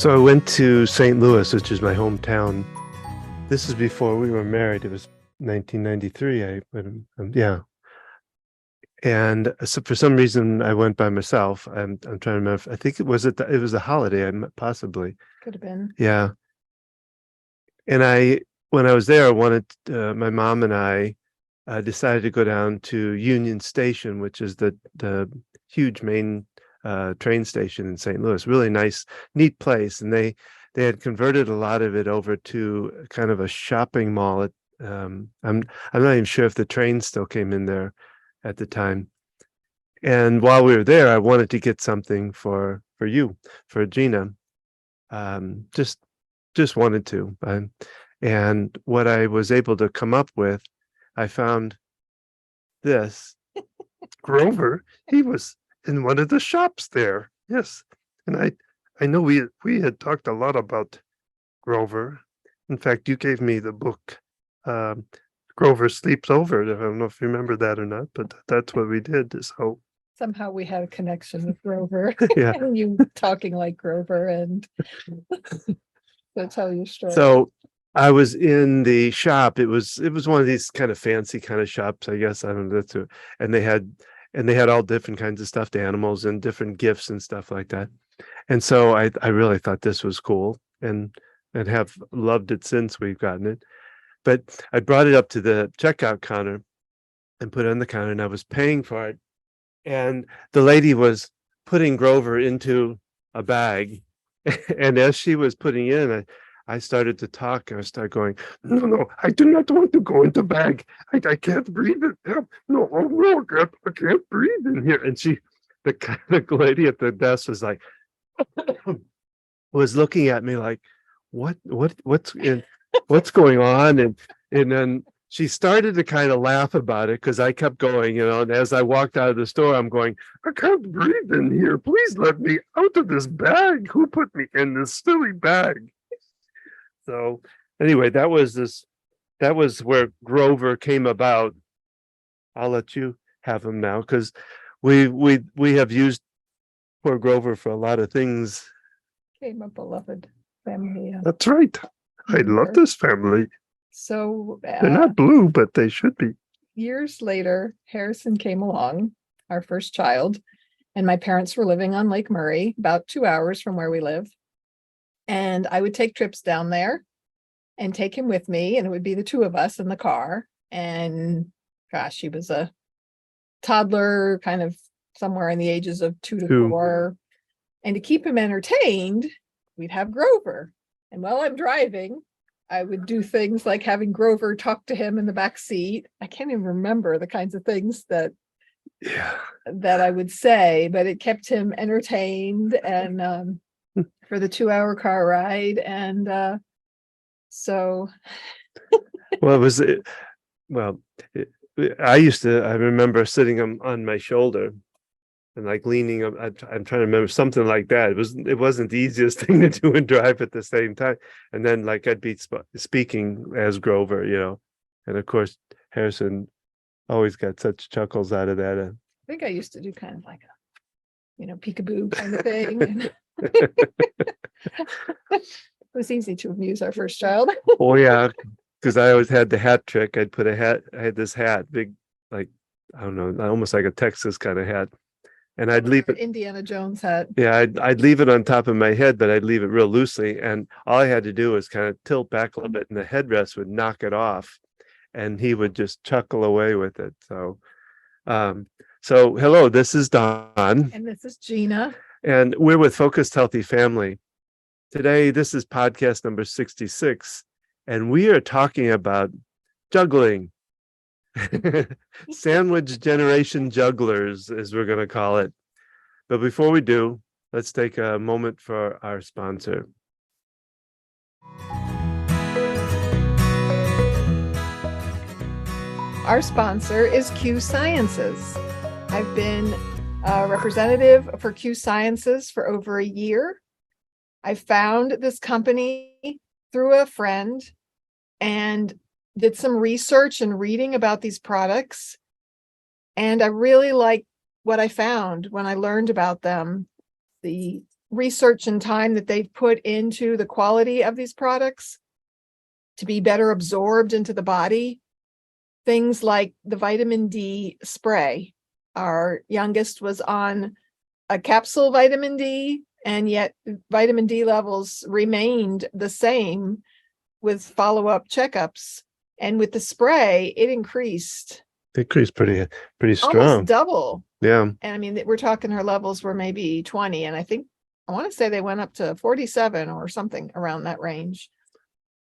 So I went to St. Louis, which is my hometown. This is before we were married. It was 1993. Yeah. And so for some reason, I went by myself. I'm trying to remember. I think it was a holiday, possibly. Could have been. Yeah. And when I was there, I wanted my mom and I decided to go down to Union Station, which is the huge main train station in St. Louis. Really nice, neat place, and they had converted a lot of it over to kind of a shopping mall. I'm not even sure if the train still came in there at the time. And while we were there, I wanted to get something for Gina. Just wanted to. And what I was able to come up with, I found this. Grover, he was in one of the shops there. Yes. And I know we had talked a lot about Grover. In fact, you gave me the book, Grover Sleeps Over. I don't know if you remember that or not, but that's what we did. So Somehow we had a connection with Grover. yeah. And you talking like Grover, and so tell your story. So I was in the shop. It was one of these kind of fancy kind of shops, I guess. I don't know. And they had all different kinds of stuffed animals and different gifts and stuff like that. And so I really thought this was cool and have loved it since we've gotten it. But I brought it up to the checkout counter and put it on the counter, and I was paying for it. And the lady was putting Grover into a bag. And as she was putting in, I started to talk. I started going, no, I do not want to go into bag. I can't breathe it. No, oh, no, I can't breathe in here. And the lady at the desk was like, was looking at me like, what's going on? And then she started to kind of laugh about it because I kept going, and as I walked out of the store, I'm going, I can't breathe in here. Please let me out of this bag. Who put me in this silly bag? So anyway, that was where Grover came about. I'll let you have him now because we have used poor Grover for a lot of things. Came a beloved family. That's right. I love this family. So they're not blue, but they should be. Years later, Harrison came along, our first child, and my parents were living on Lake Murray, about 2 hours from where we live. And I would take trips down there and take him with me, and it would be the two of us in the car. And gosh, he was a toddler, kind of somewhere in the ages of 2 to 4. And to keep him entertained, we'd have Grover. And while I'm driving, I would do things like having Grover talk to him in the back seat. I can't even remember the kinds of things that I would say, but it kept him entertained and for the 2-hour car ride. And so I remember sitting on my shoulder and like leaning up. I'm trying to remember something like that. It wasn't the easiest thing to do and drive at the same time. And then like I'd be speaking as Grover, and of course Harrison always got such chuckles out of that. I think I used to do kind of like a, peekaboo kind of thing. It was easy to amuse our first child. Oh yeah, because I always had the hat trick. I'd put a hat. I had this hat, big, like I don't know, almost like a Texas kind of hat. And I'd leave it Indiana Jones hat. Yeah, I'd leave it on top of my head, but I'd leave it real loosely. And all I had to do was kind of tilt back a little bit and the headrest would knock it off and he would just chuckle away with it. So hello, this is Don. And this is Gina. And we're with Focused Healthy Family. Today, this is podcast number 66. And we are talking about juggling. Sandwich generation jugglers, as we're going to call it. But before we do, let's take a moment for our sponsor. Our sponsor is Q Sciences. I've been a representative for Q Sciences for over a year. I found this company through a friend and did some research and reading about these products. And I really liked what I found when I learned about them. The research and time that they've put into the quality of these products to be better absorbed into the body. Things like the vitamin D spray. Our youngest was on a capsule vitamin D, and yet vitamin D levels remained the same with follow-up checkups. And with the spray, it increased pretty strong. almost double. Yeah. And I mean, we're talking her levels were maybe 20, and I want to say they went up to 47 or something around that range.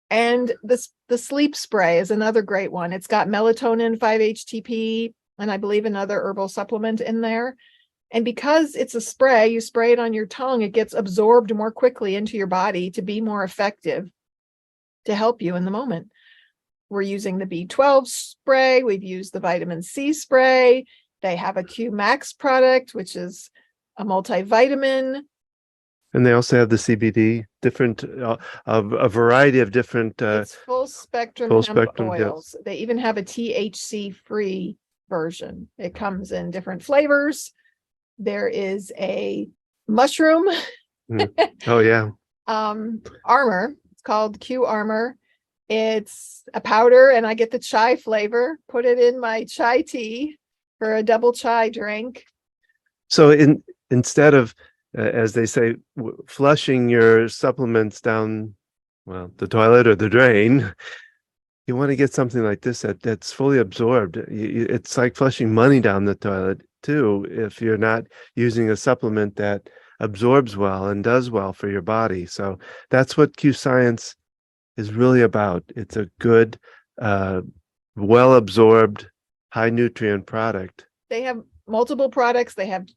And the sleep spray is another great one. It's got melatonin, 5-HTP, and I believe another herbal supplement in there. And because it's a spray, you spray it on your tongue, it gets absorbed more quickly into your body to be more effective to help you in the moment. We're using the B12 spray. We've used the vitamin C spray. They have a Q Max product, which is a multivitamin. And they also have the CBD, different, a variety of different. It's full spectrum hemp oils. Yes. They even have a THC free version. It comes in different flavors. There is a mushroom. Oh yeah. Armor. It's called Q Armor. It's a powder, and I get the chai flavor. Put it in my chai tea for a double chai drink. So instead of, as they say, flushing your supplements down, well, the toilet or the drain, you want to get something like this that's fully absorbed. It's like flushing money down the toilet too, if you're not using a supplement that absorbs well and does well for your body. So that's what Q Science is really about. It's a good, well absorbed, high nutrient product. They have multiple products. They have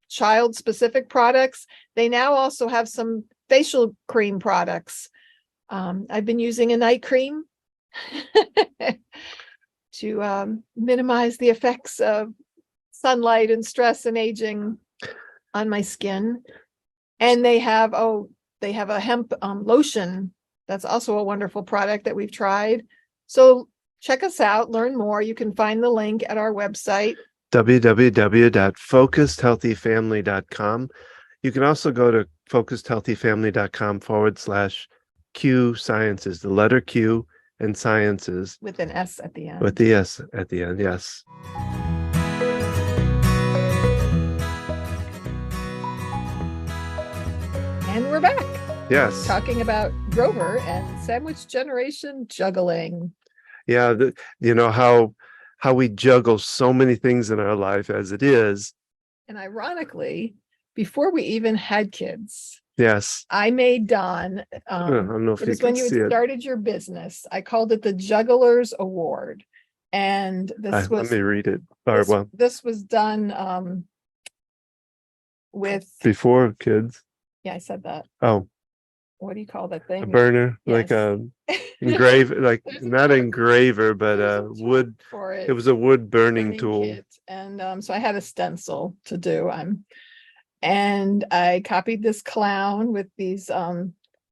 child specific products. They now also have some facial cream products. I've been using a night cream to minimize the effects of sunlight and stress and aging on my skin. And they have a hemp lotion. That's also a wonderful product that we've tried. So check us out, learn more. You can find the link at our website, www.focusedhealthyfamily.com. You can also go to focusedhealthyfamily.com/Q Sciences, the letter Q and Sciences. with an S at the end. With the S at the end, yes. And we're back. Yes. Talking about Grover and sandwich generation juggling. Yeah, you know how we juggle so many things in our life as it is. And ironically, before we even had kids, yes, I made Don. I don't know if it was when you started your business. I called it the Jugglers Award, and this was. Let me read it. This was done with before kids. Yeah, I said that. Oh. What do you call that thing? A burner, yes. Like a engrave, like not engraver, but wood. It was a wood burning tool. Kit. And so I had a stencil to do. And I copied this clown with these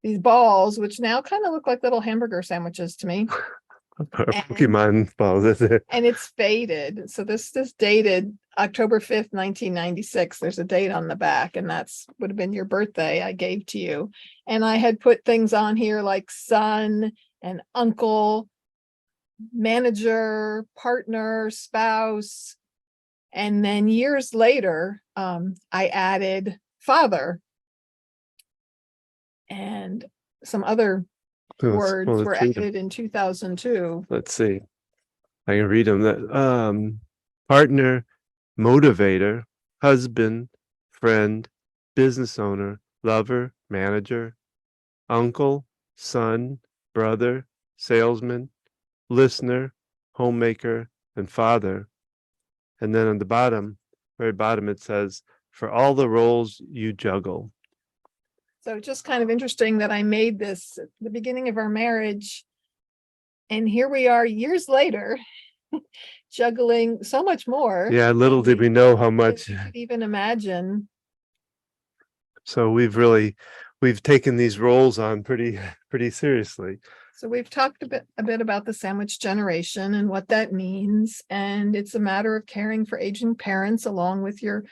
balls, which now kind of look like little hamburger sandwiches to me. Pokemon balls, is it? And it's faded. So this dated October 5th, 1996. There's a date on the back, and that's would have been your birthday I gave to you. And I had put things on here like son and uncle, manager, partner, spouse. And then years later, I added father and some other words were added in 2002. Let's see. I can read them. Partner, motivator, husband, friend, business owner, lover, manager, uncle, son, brother, salesman, listener, homemaker, and father. And then on the bottom, very bottom, it says, for all the roles you juggle. So just kind of interesting that I made this at the beginning of our marriage. And here we are years later, juggling so much more. Yeah, little did we know how much. You could even imagine. So we've taken these roles on pretty seriously. So we've talked a bit about the sandwich generation and what that means. And it's a matter of caring for aging parents along with your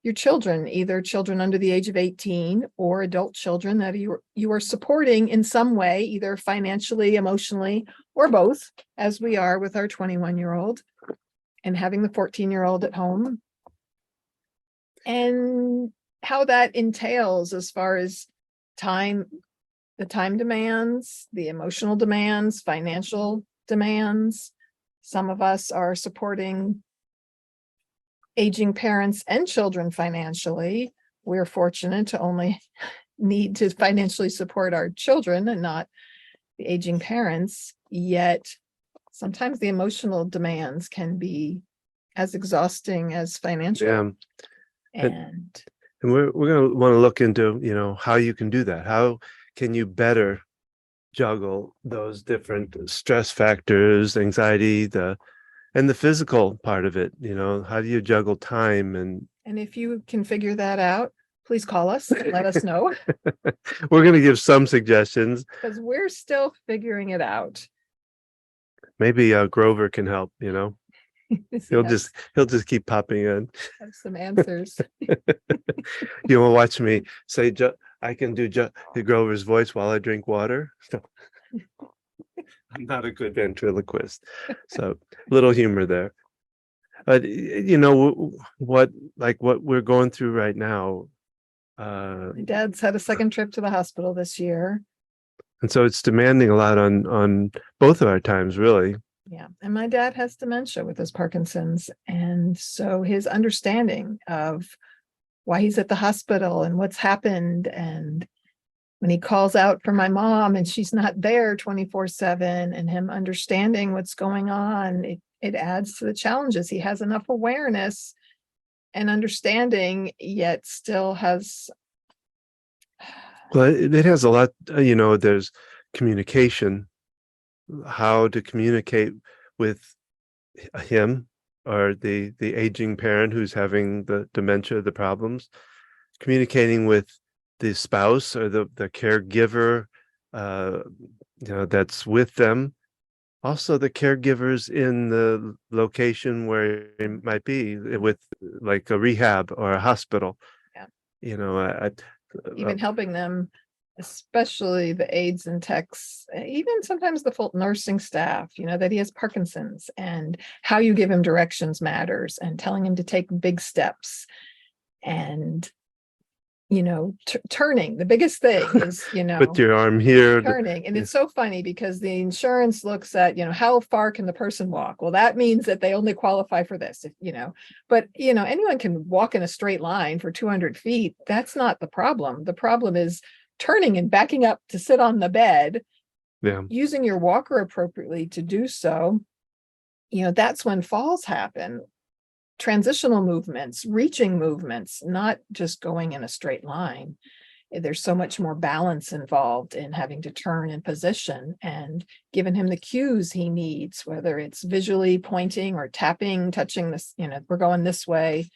your children, either children under the age of 18 or adult children that you are supporting in some way, either financially, emotionally, or both, as we are with our 21-year-old and having the 14-year-old at home. And how that entails as far as time, the time demands, the emotional demands, financial demands. Some of us are supporting aging parents and children financially. We're fortunate to only need to financially support our children and not the aging parents. Yet sometimes the emotional demands can be as exhausting as financial. Yeah. And we're going to want to look into, how you can do that. How can you better juggle those different stress factors, anxiety, and the physical part of it? How do you juggle time? And if you can figure that out, please call us and let us know, we're going to give some suggestions because we're still figuring it out. Maybe Grover can help. He'll just keep popping in. Have some answers. You will watch me say, I can do Grover's voice while I drink water. I'm not a good ventriloquist, so little humor there. But what we're going through right now. My dad's had a second trip to the hospital this year, and so it's demanding a lot on both of our times, really. Yeah, and my dad has dementia with his Parkinson's, and so his understanding of why he's at the hospital and what's happened, and when he calls out for my mom and she's not there 24/7, and him understanding what's going on, it adds to the challenges. He has enough awareness and understanding, yet still has. Well, it has a lot, there's communication, how to communicate with him or the aging parent who's having the dementia, the problems, communicating with the spouse or the caregiver, that's with them. Also, the caregivers in the location where it might be, with like a rehab or a hospital. Yeah. Even helping them, especially the aides and techs, even sometimes the full nursing staff, that he has Parkinson's, and how you give him directions matters, and telling him to take big steps, and turning. The biggest thing is, put your arm here, turning. And it's so funny because the insurance looks at, how far can the person walk? Well, that means that they only qualify for this, but anyone can walk in a straight line for 200 feet. That's not the problem. The problem is turning and backing up to sit on the bed, using your walker appropriately to do so. That's when falls happen. Transitional movements, reaching movements, not just going in a straight line. There's so much more balance involved in having to turn and position, and giving him the cues he needs, whether it's visually pointing or tapping, touching this, we're going this way.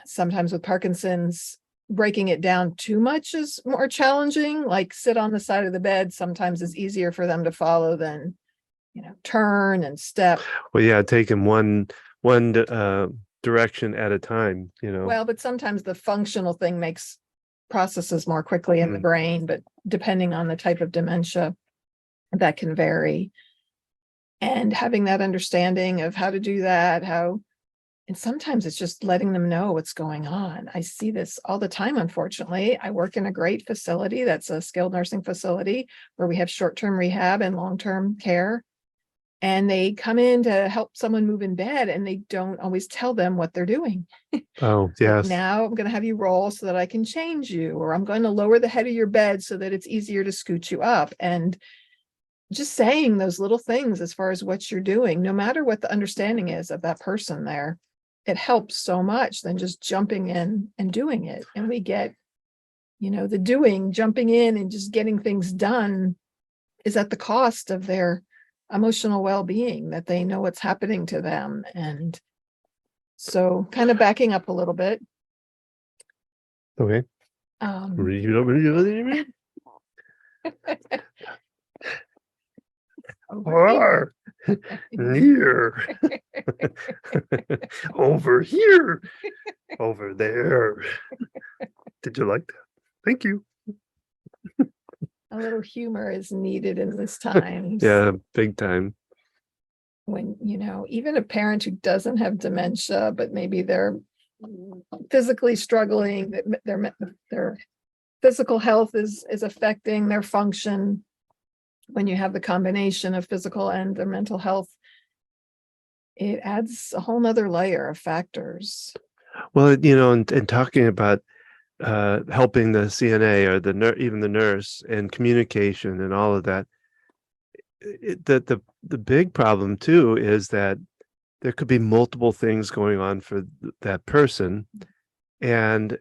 Sometimes with Parkinson's, breaking it down too much is more challenging. Like sit on the side of the bed sometimes is easier for them to follow than, turn and step. Well, take him one direction at a time, Well, but sometimes the functional thing makes processes more quickly in the brain, but depending on the type of dementia, that can vary. And having that understanding of how to do that, and sometimes it's just letting them know what's going on. I see this all the time, unfortunately. I work in a great facility that's a skilled nursing facility where we have short-term rehab and long-term care. And they come in to help someone move in bed, and they don't always tell them what they're doing. Oh, yes. Now I'm going to have you roll so that I can change you, or I'm going to lower the head of your bed so that it's easier to scoot you up. And just saying those little things as far as what you're doing, no matter what the understanding is of that person there, it helps so much than just jumping in and doing it. And we get, the doing, jumping in and just getting things done is at the cost of their emotional well-being, that they know what's happening to them. And so kind of backing up a little bit. Okay. Far, near, over here. over there. Did you like that? Thank you. A little humor is needed in this time. Yeah, big time. When, even a parent who doesn't have dementia, but maybe they're physically struggling, that their physical health is affecting their function. When you have the combination of physical and their mental health, it adds a whole nother layer of factors. Well, and talking about helping the CNA or even the nurse and communication and all of that, the big problem too is that there could be multiple things going on for that person, and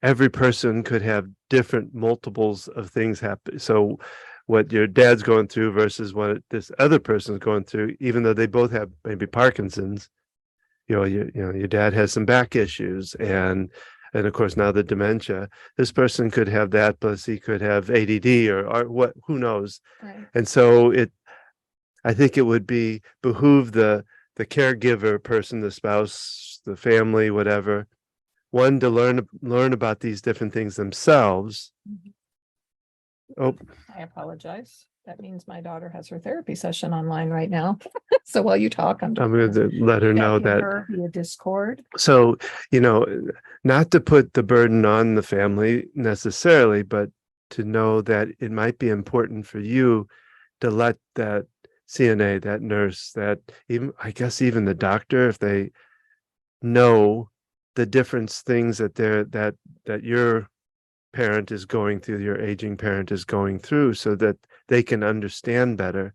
every person could have different multiples of things happen. So what your dad's going through versus what this other person's going through, even though they both have maybe Parkinson's, your dad has some back issues, and of course now the dementia. This person could have that, plus he could have ADD or what, who knows. Right. And so I think it would behoove the caregiver person, the spouse, the family, whatever, one, to learn about these different things themselves. Oh, I apologize. That means my daughter has her therapy session online right now. So while you talk, I'm going to let her know that her via Discord. So, not to put the burden on the family necessarily, but to know that it might be important for you to let that CNA, that nurse, that even, I guess, even the doctor, if they know the difference things that your parent is going through, your aging parent is going through, so that they can understand better,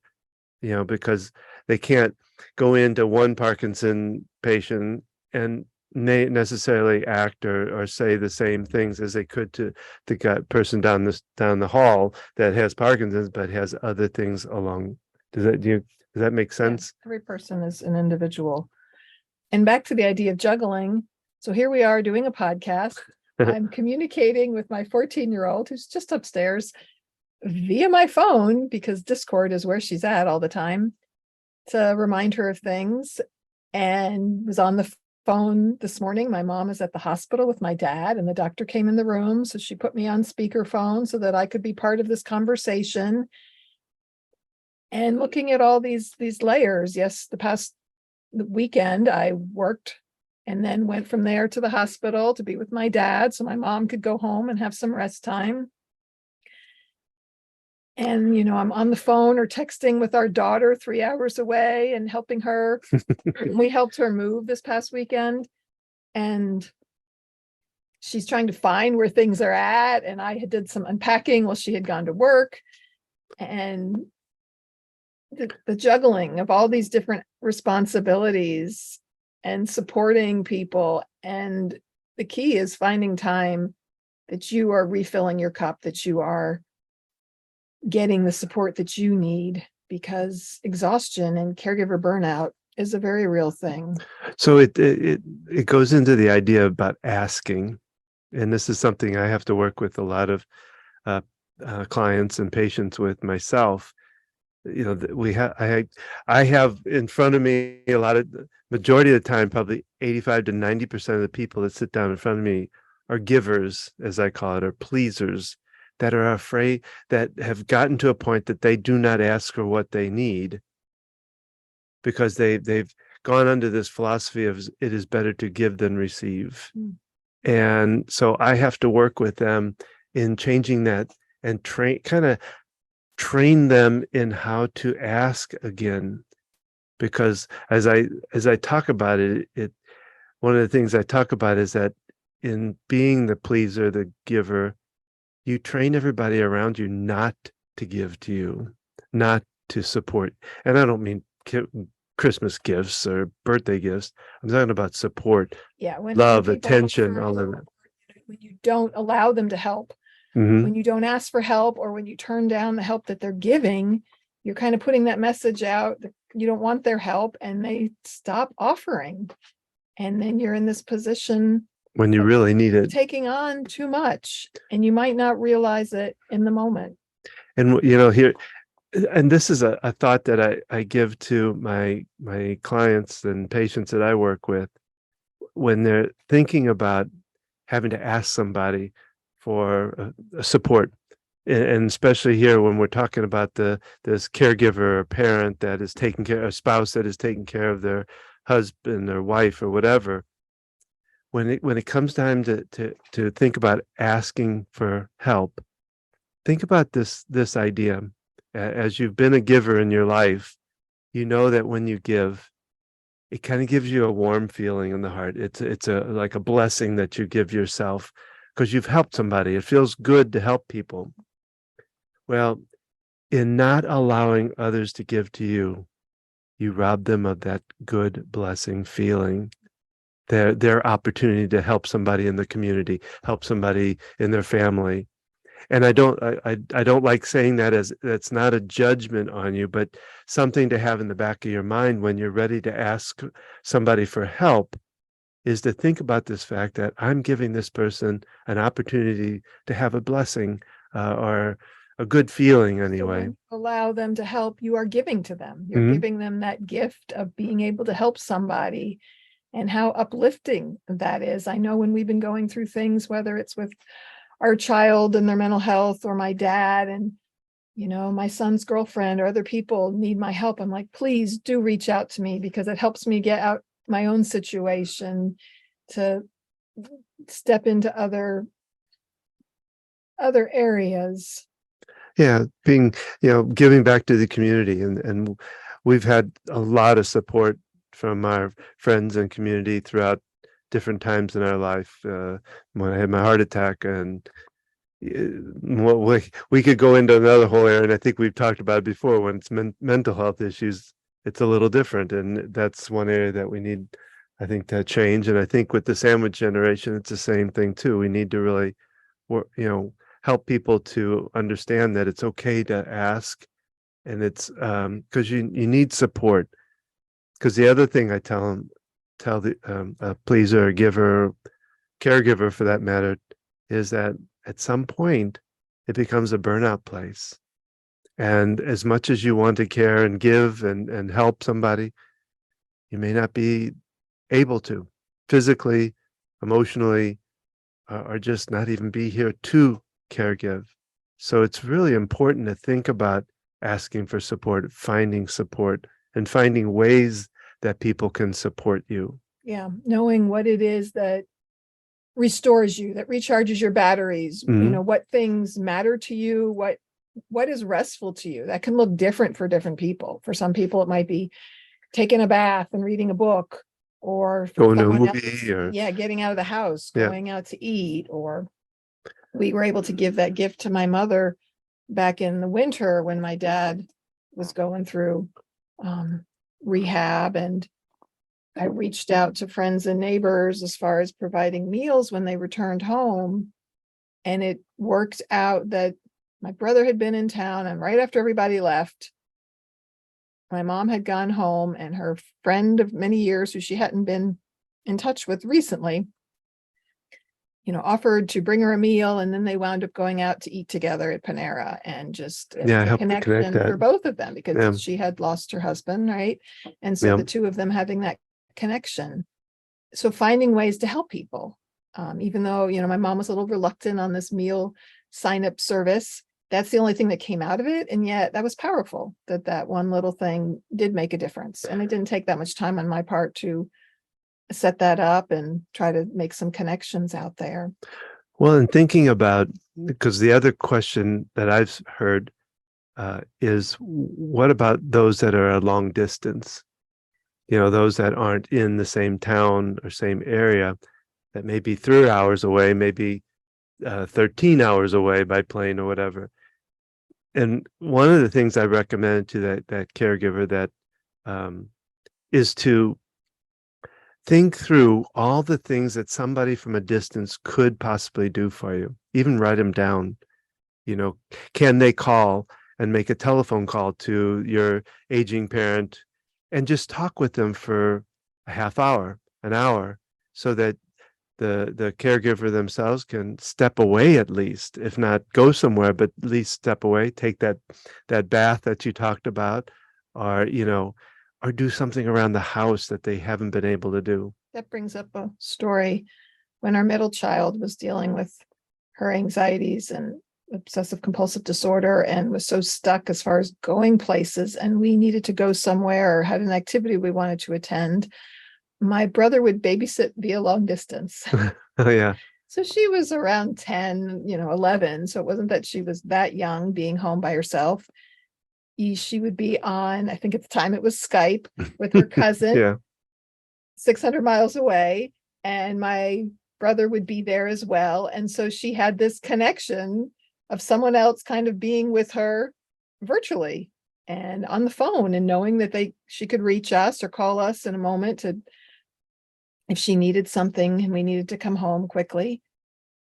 because they can't go into one Parkinson patient and necessarily act or say the same things as they could to the person down the hall that has Parkinson's but has other things along. Does that make sense? Yeah, every person is an individual. And back to the idea of juggling. So here we are doing a podcast. I'm communicating with my 14-year-old who's just upstairs via my phone, because Discord is where she's at all the time, to remind her of things. And was on the phone this morning. My mom is at the hospital with my dad, and the doctor came in the room. So she put me on speakerphone so that I could be part of this conversation. And looking at all these layers. Yes, the weekend I worked and then went from there to the hospital to be with my dad so my mom could go home and have some rest time. And, I'm on the phone or texting with our daughter 3 hours away and helping her. We helped her move this past weekend, and she's trying to find where things are at. And I did some unpacking while she had gone to work. And the juggling of all these different responsibilities and supporting people. And the key is finding time that you are refilling your cup, that you are getting the support that you need, because exhaustion and caregiver burnout is a very real thing. So it goes into the idea about asking. And this is something I have to work with a lot of clients and patients with myself. I have in front of me majority of the time, probably 85 to 90% of the people that sit down in front of me are givers, as I call it, or pleasers, that are afraid, that have gotten to a point that they do not ask for what they need, because they've gone under this philosophy of it is better to give than receive. And so I have to work with them in changing that and train them in how to ask again. Because as I talk about it, one of the things I talk about is that in being the pleaser, the giver, you train everybody around you not to give to you, not to support. And I don't mean Christmas gifts or birthday gifts. I'm talking about support, love, attention, all of that. When you don't allow them to help, when you don't ask for help, or when you turn down the help that they're giving, you're kind of putting that message out that you don't want their help, and they stop offering. And then you're in this position when you really need it, taking on too much, and you might not realize it in the moment. And here, and this is a thought that I give to my clients and patients that I work with. when they're thinking about having to ask somebody for support, and especially here when we're talking about this caregiver or parent that is taking care, a spouse that is taking care of their husband or wife or whatever, when it comes time to think about asking for help, think about this idea. As you've been a giver in your life, you know that when you give, it kind of gives you a warm feeling in the heart. It's a like a blessing that you give yourself because you've helped somebody. It feels good to help people. Well, in not allowing others to give to you, you rob them of that good blessing feeling, their opportunity to help somebody in the community, help somebody in their family. And I don't like saying that, as that's not a judgment on you, but something to have in the back of your mind when you're ready to ask somebody for help, is to think about this fact that I'm giving this person an opportunity to have a blessing, or a good feeling So anyway. when you allow them to help, you are giving to them. You're Mhm. giving them that gift of being able to help somebody, and how uplifting that is. I know when we've been going through things, whether it's with our child and their mental health, or my dad, and my son's girlfriend or other people need my help, I'm like, please do reach out to me, because it helps me get out my own situation, to step into other areas. Yeah, being, giving back to the community, and we've had a lot of support from our friends and community throughout different times in our life. When I had my heart attack, and what we could go into another whole area, and I think we've talked about it before. When it's mental health issues, it's a little different, and that's one area that we need, I think, to change. And I think with the sandwich generation, it's the same thing too. We need to really help people to understand that it's okay to ask, and it's because you need support. Because the other thing I tell the pleaser, giver, caregiver for that matter, is that at some point it becomes a burnout place. And as much as you want to care and give and help somebody, you may not be able to physically, emotionally, or just not even be here to caregive. So it's really important to think about asking for support, and finding ways that people can support you. Yeah, knowing what it is that restores you, that recharges your batteries, Mhm. what things matter to you, what is restful to you. That can look different for different people. For some people, it might be taking a bath and reading a book, or for Going to a someone else, movie, or getting out of the house, yeah, going out to eat. Or we were able to give that gift to my mother back in the winter when my dad was going through rehab, and I reached out to friends and neighbors as far as providing meals when they returned home. And it worked out that my brother had been in town, and right after everybody left, my mom had gone home, and her friend of many years, who she hadn't been in touch with recently, offered to bring her a meal. And then they wound up going out to eat together at Panera, and just, it yeah, was a help to connect connection that. for both of them, Yeah, because she had lost her husband, right? And so yeah, the two of them having that connection. So finding ways to help people, even though, my mom was a little reluctant on this meal sign up service. That's the only thing that came out of it. And yet that was powerful, that one little thing did make a difference. And it didn't take that much time on my part to set that up and try to make some connections out there. well, and thinking about, because the other question that I've heard is, what about those that are a long distance? Those that aren't in the same town or same area, that may be 3 hours away, maybe 13 hours away by plane or whatever. And one of the things I recommend to that caregiver, that um, is to think through all the things that somebody from a distance could possibly do for you. Even write them down. You know, can they call and make a telephone call to your aging parent and just talk with them for a half hour, an hour, so that the caregiver themselves can step away, at least, if not go somewhere, but at least step away, take that bath that you talked about, or or do something around the house that they haven't been able to do. That brings up a story when our middle child was dealing with her anxieties and obsessive compulsive disorder and was so stuck as far as going places, and we needed to go somewhere or had an activity we wanted to attend. My brother would babysit via long distance. Oh yeah. So she was around 10, 11. So it wasn't that she was that young being home by herself. She would be on, I think at the time it was Skype with her cousin, Yeah. 600 miles away. And my brother would be there as well. And so she had this connection of someone else kind of being with her virtually and on the phone, and knowing that she could reach us or call us in a moment if she needed something and we needed to come home quickly.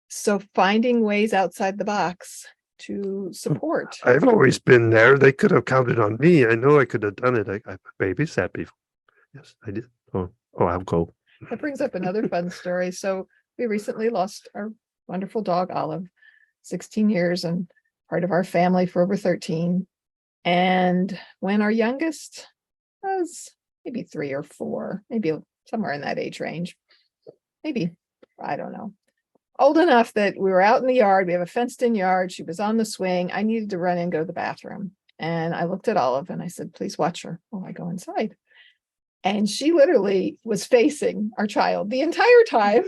So finding ways outside the box to support. I've always been there. They could have counted on me. I know I could have done it. I babysat before. Yes, I did. Oh, I'll go. That brings up another fun story. So we recently lost our wonderful dog, Olive, 16 years and part of our family for over 13. And when our youngest was maybe 3 or 4, maybe somewhere in that age range, maybe, I don't know, old enough that we were out in the yard. We have a fenced in yard. She was on the swing. I needed to run and go to the bathroom. And I looked at Olive and I said, please watch her while I go inside. And she literally was facing our child the entire time.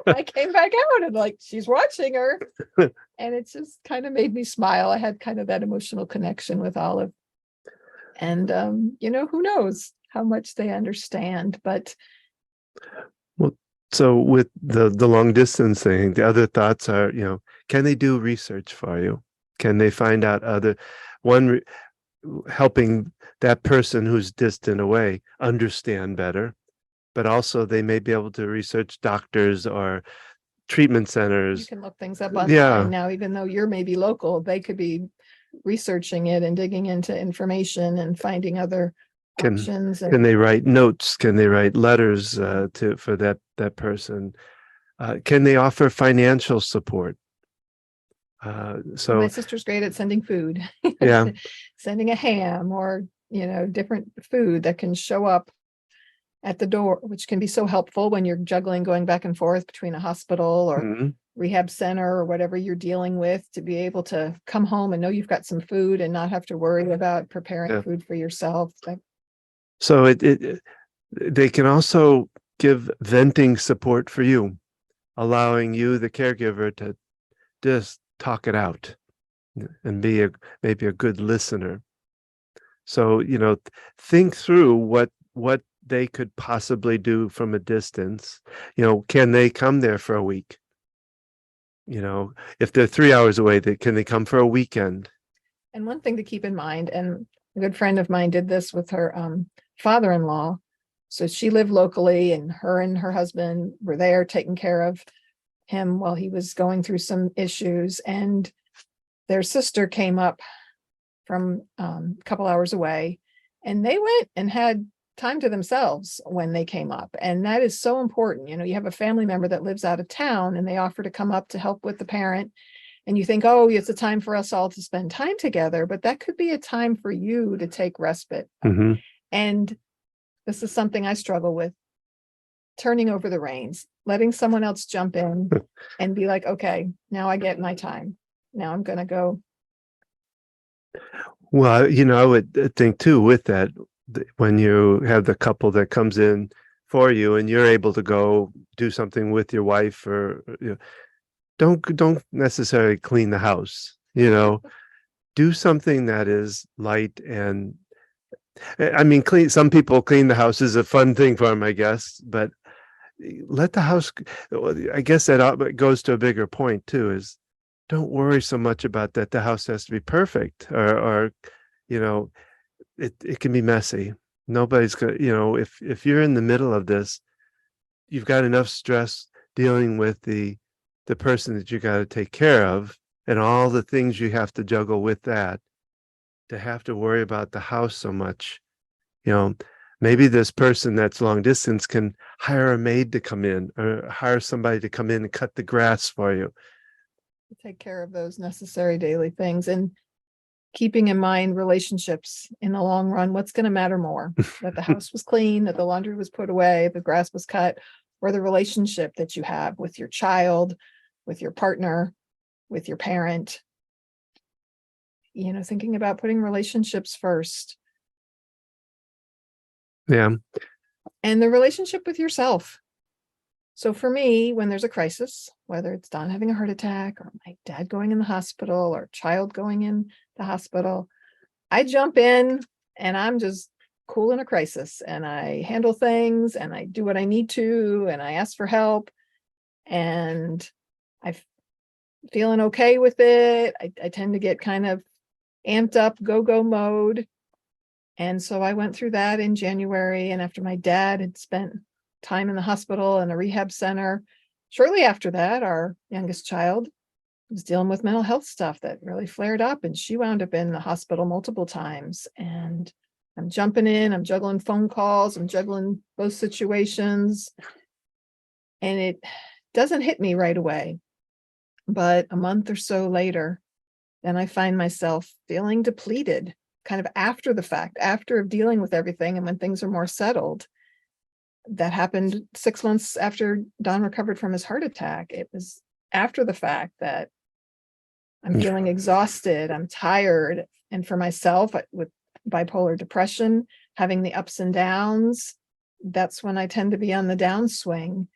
I came back out and she's watching her. And it just kind of made me smile. I had kind of that emotional connection with Olive. And, who knows how much they understand, but. Well, so with the long distance thing, the other thoughts are, can they do research for you? Can they find out helping that person who's distant away understand better, but also they may be able to research doctors or treatment centers. You can look things up online now, even though you're maybe local, they could be researching it and digging into information and finding other options. Can they write notes? Can they write letters for that person? Can they offer financial support? So my sister's great at sending food. Yeah. Sending a ham or different food that can show up at the door, which can be so helpful when you're juggling, going back and forth between a hospital or rehab center or whatever you're dealing with, to be able to come home and know you've got some food and not have to worry about preparing food for yourself. So they can also give venting support for you, allowing you, the caregiver, to just talk it out and be maybe a good listener. So, think through what they could possibly do from a distance. Can they come there for a week? If they're 3 hours away, can they come for a weekend? And one thing to keep in mind, and a good friend of mine did this with her father-in-law. So she lived locally, and her husband were there taking care of him while he was going through some issues. And their sister came up from a couple hours away, and they went and had time to themselves when they came up. And that is so important. You have a family member that lives out of town and they offer to come up to help with the parent. And you think, oh, it's a time for us all to spend time together, but that could be a time for you to take respite. Mm-hmm. And this is something I struggle with, turning over the reins, letting someone else jump in and be like, okay, now I get my time. Now I'm going to go. Well, I would think too, with that, when you have the couple that comes in for you and you're able to go do something with your wife, or don't necessarily clean the house, do something that is light. And I mean, some people clean the house is a fun thing for them, I guess, but let the house, I guess that goes to a bigger point too, is don't worry so much about that the house has to be perfect, or it can be messy. Nobody's gonna, if you're in the middle of this, you've got enough stress dealing with the person that you got to take care of and all the things you have to juggle with that, to have to worry about the house so much. Maybe this person that's long distance can hire a maid to come in, or hire somebody to come in and cut the grass for you. Take care of those necessary daily things. And keeping in mind relationships in the long run. What's going to matter more? That the house was clean, that the laundry was put away, the grass was cut, or the relationship that you have with your child, with your partner, with your parent. Thinking about putting relationships first. Yeah. And the relationship with yourself. So for me, when there's a crisis, whether it's Don having a heart attack or my dad going in the hospital or child going in the hospital, I jump in and I'm just cool in a crisis, and I handle things and I do what I need to, and I ask for help, and I'm feeling okay with it. I tend to get kind of amped up, go mode. And so I went through that in January. And after my dad had spent time in the hospital and a rehab center, shortly after that, our youngest child was dealing with mental health stuff that really flared up, and she wound up in the hospital multiple times. And I'm jumping in, I'm juggling phone calls, I'm juggling both situations. And it doesn't hit me right away. But a month or so later, then I find myself feeling depleted, kind of after the fact, after dealing with everything, and when things are more settled. That happened 6 months after Don recovered from his heart attack. It was after the fact that I'm feeling exhausted, I'm tired. And for myself, with bipolar depression, having the ups and downs, that's when I tend to be on the downswing.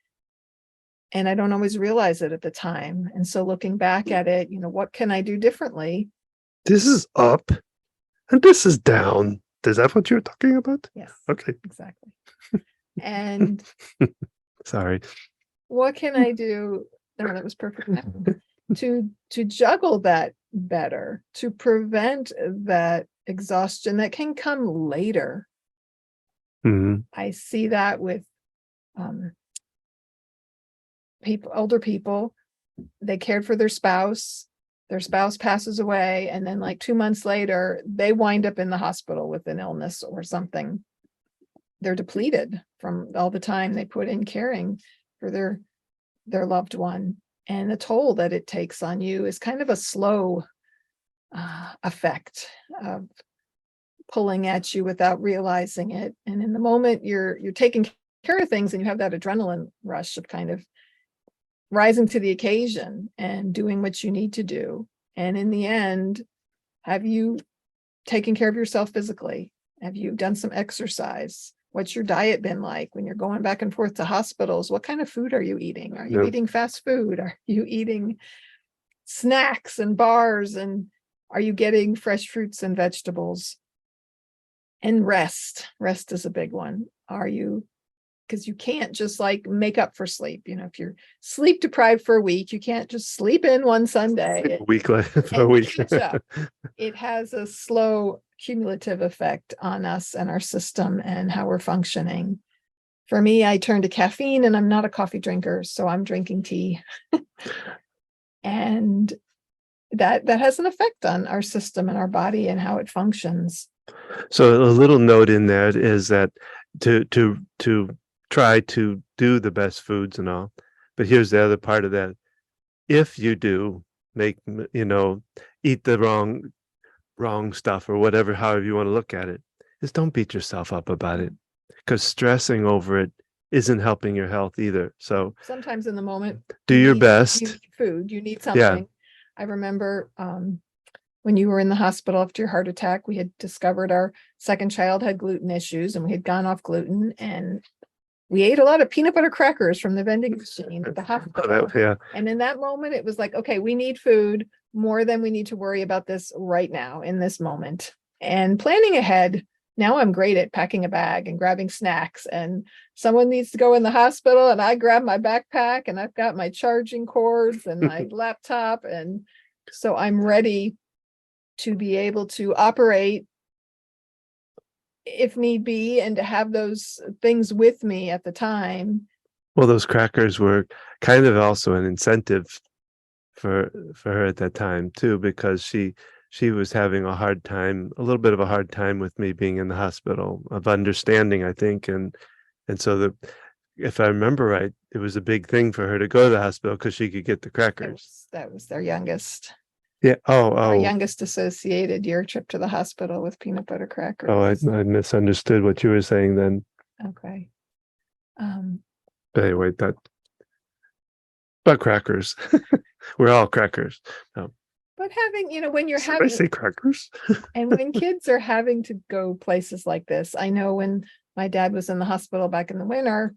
And I don't always realize it at the time. And so looking back at it, what can I do differently? This is up and this is down. Is that what you're talking about? Yes. Okay. Exactly. And sorry. What can I do? No, that was perfect. To juggle that better, to prevent that exhaustion that can come later. Mm-hmm. I see that with older people. They cared for their spouse passes away, and then like 2 months later, they wind up in the hospital with an illness or something. They're depleted from all the time they put in caring for their loved one. And the toll that it takes on you is kind of a slow effect of pulling at you without realizing it. And in the moment you're taking care of things, and you have that adrenaline rush of kind of rising to the occasion and doing what you need to do. And in the end, have you taken care of yourself physically? Have you done some exercise? What's your diet been like when you're going back and forth to hospitals? What kind of food are you eating? Are you eating fast food? Are you eating snacks and bars? And are you getting fresh fruits and vegetables? And rest is a big one. Because you can't just like make up for sleep. If you're sleep deprived for a week, you can't just sleep in one Sunday. A week. It has a slow cumulative effect on us and our system and how we're functioning. For me, I turn to caffeine, and I'm not a coffee drinker, so I'm drinking tea. And that has an effect on our system and our body and how it functions. So a little note in there is that to try to do the best foods and all, but here's the other part of that. If you do eat the wrong stuff or whatever, however you want to look at it, is don't beat yourself up about it, because stressing over it isn't helping your health either. So sometimes in the moment, do your best. You need food, you need something. Yeah. I remember when you were in the hospital after your heart attack, we had discovered our second child had gluten issues, and we had gone off gluten, and we ate a lot of peanut butter crackers from the vending machine at the hospital. Yeah. And in that moment, it was like, okay, we need food more than we need to worry about this right now in this moment. And planning ahead, now I'm great at packing a bag and grabbing snacks, and someone needs to go in the hospital, and I grab my backpack, and I've got my charging cords and my laptop. And so I'm ready to be able to operate if need be, and to have those things with me at the time. Well, those crackers were kind of also an incentive for her at that time too, because she was having a little bit of a hard time with me being in the hospital, of understanding, I think. And so if I remember right, it was a big thing for her to go to the hospital because she could get the crackers. That was their youngest. Yeah. Our youngest associated your trip to the hospital with peanut butter crackers. I misunderstood what you were saying then. Okay. But anyway, but crackers. We're all crackers. No. But having, when you're Somebody having, say crackers. and when kids are having to go places like this, I know when my dad was in the hospital back in the winter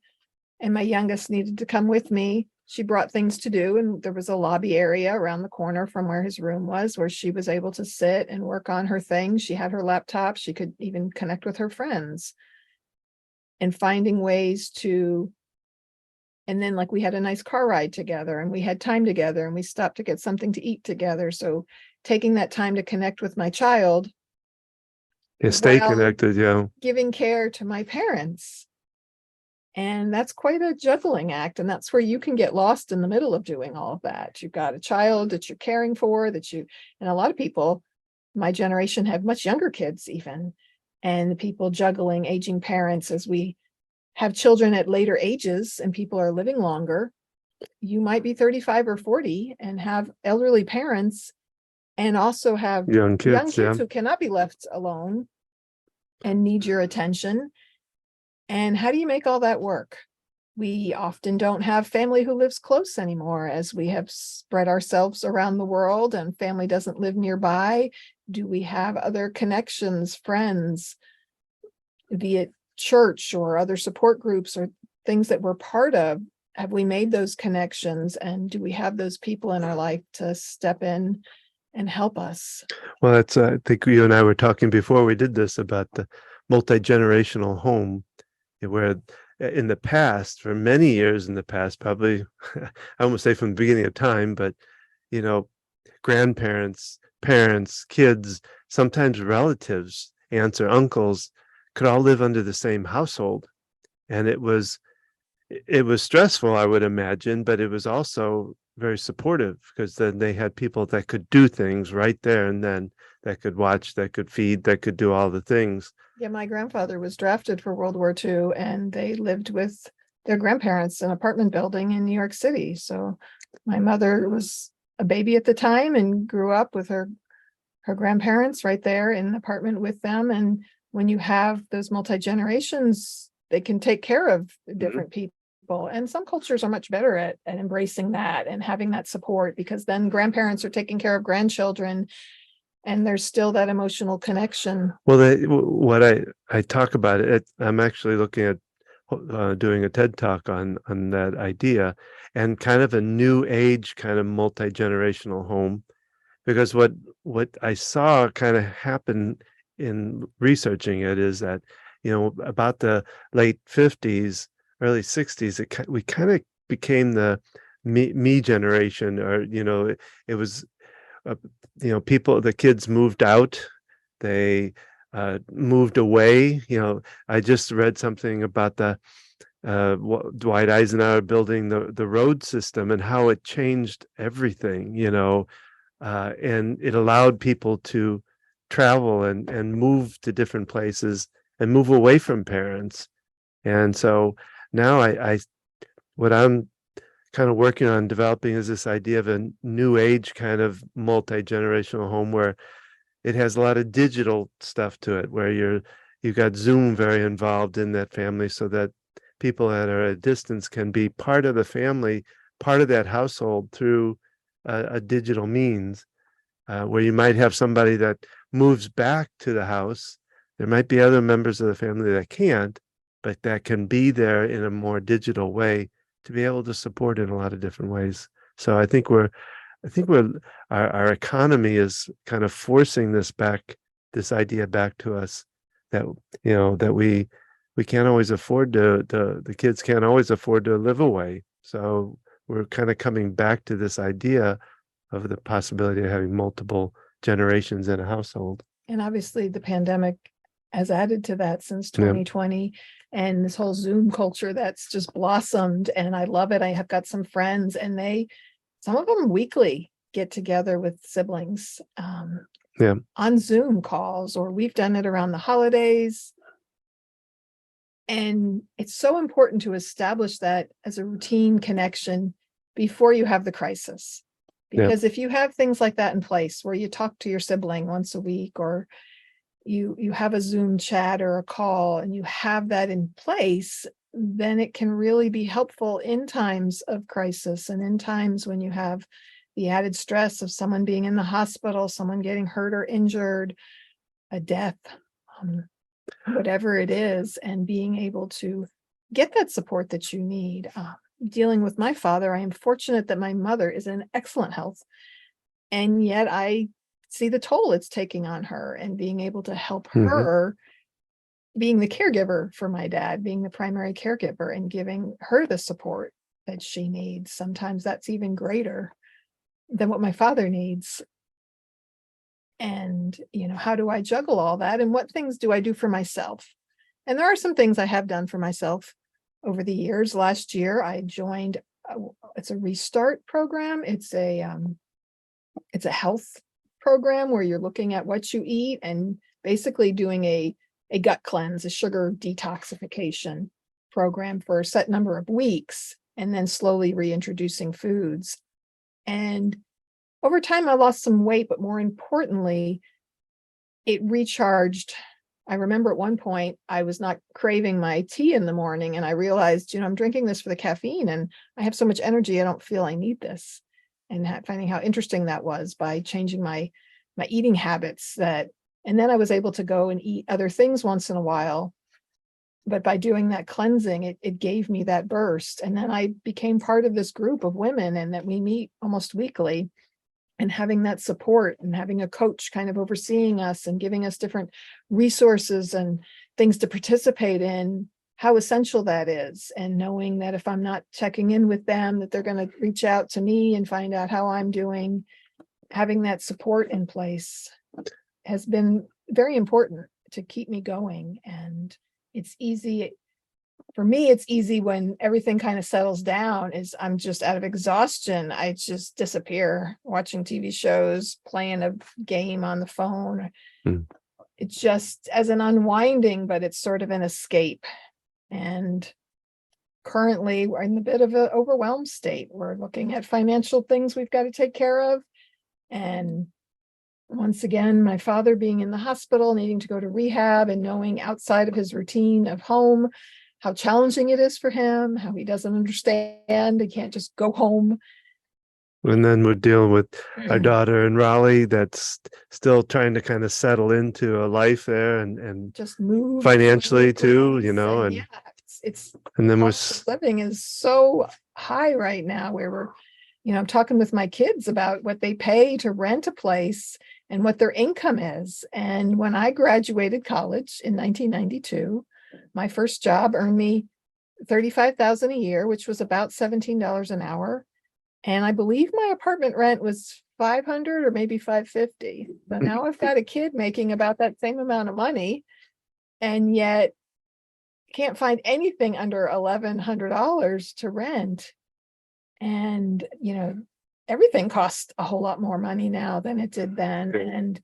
and my youngest needed to come with me, she brought things to do. And there was a lobby area around the corner from where his room was, where she was able to sit and work on her things. She had her laptop. She could even connect with her friends, and finding ways to. And then, like, we had a nice car ride together and we had time together and we stopped to get something to eat together. So taking that time to connect with my child, Yeah, stay while connected. Yeah. giving care to my parents. And that's quite a juggling act. And that's where you can get lost in the middle of doing all of that. You've got a child that you're caring for, and a lot of people, my generation, have much younger kids even, and people juggling aging parents. As we have children at later ages and people are living longer, you might be 35 or 40 and have elderly parents, and also have Young kids. Yeah. who cannot be left alone and need your attention. And how do you make all that work? We often don't have family who lives close anymore, as we have spread ourselves around the world and family doesn't live nearby. Do we have other connections, friends, via church or other support groups or things that we're part of? Have we made those connections, and do we have those people in our life to step in and help us? Well, that's, I think you and I were talking before we did this about the multi-generational home, where in the past, for many years in the past, probably, I almost say from the beginning of time, but, grandparents, parents, kids, sometimes relatives, aunts or uncles could all live under the same household. And it was stressful, I would imagine, but it was also very supportive, because then they had people that could do things right there and then, that could watch, that could feed, that could do all the things. Yeah, my grandfather was drafted for World War II, and they lived with their grandparents in an apartment building in New York City. So my mother was a baby at the time and grew up with her grandparents right there in an apartment with them. And when you have those multi-generations, they can take care of different people. And some cultures are much better at embracing that and having that support, because then grandparents are taking care of grandchildren and there's still that emotional connection. Well, what I talk about it, I'm actually looking at doing a TED talk on that idea, and kind of a new age kind of multi-generational home, because what I saw kind of happen in researching it is that, about the late 50s, early 60s, we kind of became the me generation, or it was people, the kids moved out, they moved away. I just read something about the Dwight Eisenhower building the road system and how it changed everything, and it allowed people to travel and move to different places and move away from parents. And so now what I'm kind of working on developing is this idea of a new age kind of multi-generational home, where it has a lot of digital stuff to it, where you've got Zoom very involved in that family, so that people that are at a distance can be part of the family, part of that household through a digital means, where you might have somebody that moves back to the house. There might be other members of the family that can't, but that can be there in a more digital way to be able to support in a lot of different ways. So I think our economy is kind of forcing this idea back to us, that, that we can't always afford the kids can't always afford to live away. So we're kind of coming back to this idea of the possibility of having multiple generations in a household. And obviously the pandemic has added to that since Yeah. 2020, and this whole Zoom culture that's just blossomed. And I love it. I have got some friends, and some of them weekly get together with siblings on Zoom calls, or we've done it around the holidays. And it's so important to establish that as a routine connection before you have the crisis. Because if you have things like that in place where you talk to your sibling once a week, or you have a Zoom chat or a call, and you have that in place, then it can really be helpful in times of crisis and in times when you have the added stress of someone being in the hospital, someone getting hurt or injured, a death, whatever it is, and being able to get that support that you need. Dealing with my father, I am fortunate that my mother is in excellent health, and yet I see the toll it's taking on her, and being able to help her, being the caregiver for my dad, being the primary caregiver, and giving her the support that she needs. Sometimes that's even greater than what my father needs. And, how do I juggle all that? And what things do I do for myself? And there are some things I have done for myself over the years. Last year, I joined, it's a Restart program. It's a health program where you're looking at what you eat and basically doing a gut cleanse, a sugar detoxification program for a set number of weeks, and then slowly reintroducing foods. And over time, I lost some weight, but more importantly, it recharged. I remember at one point, I was not craving my tea in the morning, and I realized, I'm drinking this for the caffeine, and I have so much energy, I don't feel I need this. And finding how interesting that was by changing my eating habits, and then I was able to go and eat other things once in a while. But by doing that cleansing, it gave me that burst. And then I became part of this group of women, and that we meet almost weekly. And having that support and having a coach kind of overseeing us and giving us different resources and things to participate in, how essential that is. And knowing that if I'm not checking in with them, that they're going to reach out to me and find out how I'm doing. Having that support in place has been very important to keep me going. And it's easy. For me, it's easy when everything kind of settles down, is I'm just out of exhaustion. I just disappear watching TV shows, playing a game on the phone. It's just as an unwinding, but it's sort of an escape. And currently we're in a bit of an overwhelmed state. We're looking at financial things we've got to take care of. And once again, my father being in the hospital, needing to go to rehab, and knowing outside of his routine of home, how challenging it is for him, how he doesn't understand. He can't just go home. And then we're dealing with our daughter in Raleigh that's still trying to kind of settle into a life there and just move financially too, and yeah, it's and then cost of living is so high right now, where we're, I'm talking with my kids about what they pay to rent a place and what their income is. And when I graduated college in 1992, my first job earned me $35,000 a year, which was about $17 an hour. And I believe my apartment rent was $500 or maybe $550. But now I've got a kid making about that same amount of money, and yet can't find anything under $1,100 to rent. And, everything costs a whole lot more money now than it did then. And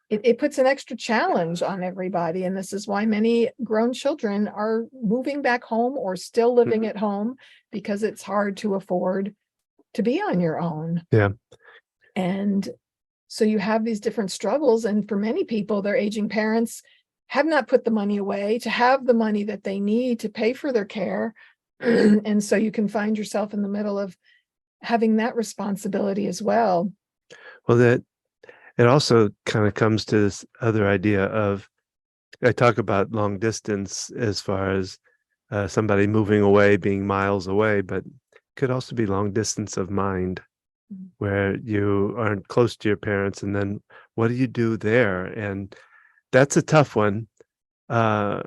it puts an extra challenge on everybody. And this is why many grown children are moving back home or still living at home, because it's hard to afford to be on your own. Yeah. And so you have these different struggles. And for many people, their aging parents have not put the money away to have the money that they need to pay for their care. And so you can find yourself in the middle of having that responsibility as well. Well, that it also kind of comes to this other idea of, I talk about long distance as far as somebody moving away, being miles away, but could also be long distance of mind, where you aren't close to your parents. And then what do you do there? And that's a tough one. My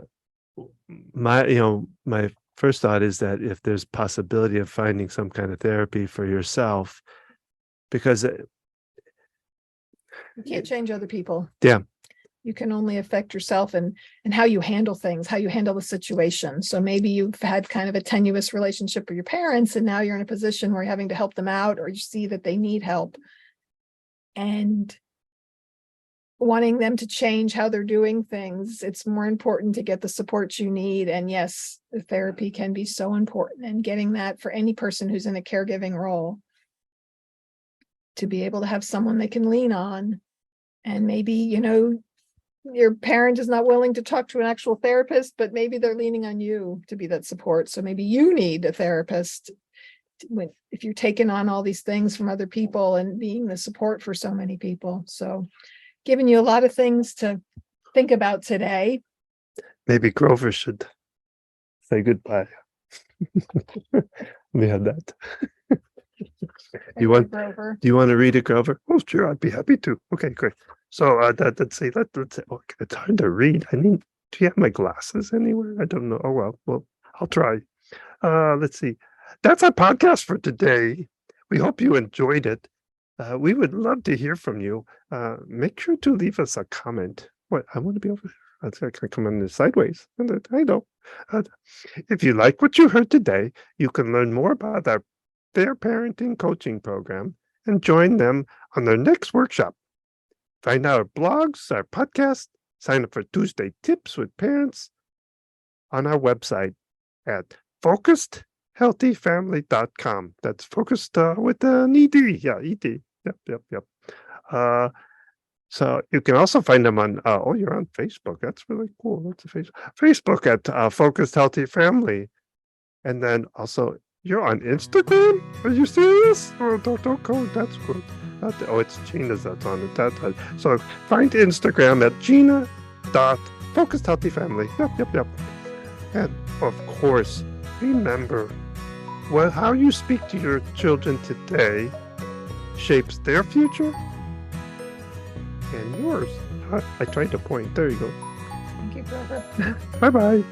first thought is that if there's possibility of finding some kind of therapy for yourself, because you can't change other people. Yeah. You can only affect yourself and how you handle things, how you handle the situation. So maybe you've had kind of a tenuous relationship with your parents, and now you're in a position where you're having to help them out, or you see that they need help and wanting them to change how they're doing things. It's more important to get the support you need. And yes, the therapy can be so important, and getting that for any person who's in a caregiving role. to be able to have someone they can lean on. And maybe, your parent is not willing to talk to an actual therapist, but maybe they're leaning on you to be that support. So maybe you need a therapist if you're taking on all these things from other people and being the support for so many people. So giving you a lot of things to think about today. Maybe Grover should say goodbye. We have that. Do you want to read it, Grover? Oh, sure, I'd be happy to. Okay, great. So let's see. Let's see. Oh, it's hard to read. I mean, do you have my glasses anywhere? I don't know. Oh well, I'll try. Let's see. That's our podcast for today. We hope you enjoyed it. We would love to hear from you. Make sure to leave us a comment. What? I want to be over here. I think I can come in sideways. I know. If you like what you heard today, you can learn more about our Fair Parenting Coaching Program and join them on their next workshop. Find our blogs, our podcast, sign up for Tuesday Tips with Parents on our website at focusedhealthyfamily.com. That's focused with an ED. Yeah, ED. Yep. So you can also find them on, you're on Facebook. That's really cool. That's a Facebook at Focused Healthy Family. And then also, you're on Instagram? Are you serious? Oh, don't go. That's good. It's Gina's that's on it. So find Instagram at gina.focusedhealthyfamily. Yep. And of course, remember, how you speak to your children today shapes their future and yours. I tried to point. There you go. Thank you, Grover. Bye-bye.